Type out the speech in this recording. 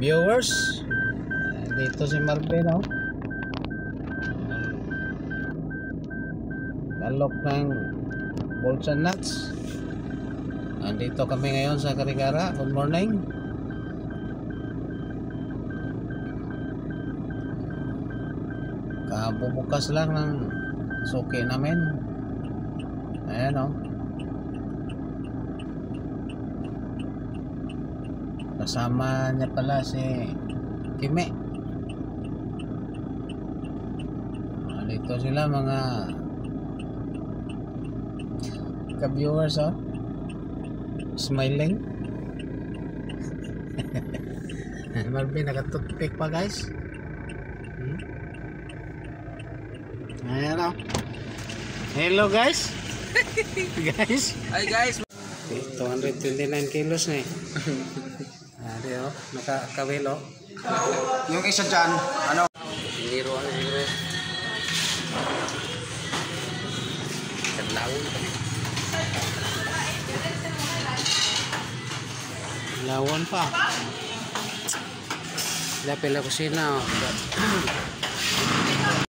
Viewers, dito si Marvin, oh. Galok ng bolts and nuts. Andito kami ngayon sa Karigara. Good morning. Kabubukas lang ng suki namin. Ayan, oh. Kasama niya pala si Kimi. Dito sila mga ka-viewers, oh. Smiling. Marvin naka-toothpick pa, guys. Ayan, oh. Hello, guys. Guys. Hi guys. 229 kilos na eh. Ade, oh, nakakawil, oh. Yung isa dyan, ano? Zero. Lawon pa. Lapila kusina, oh.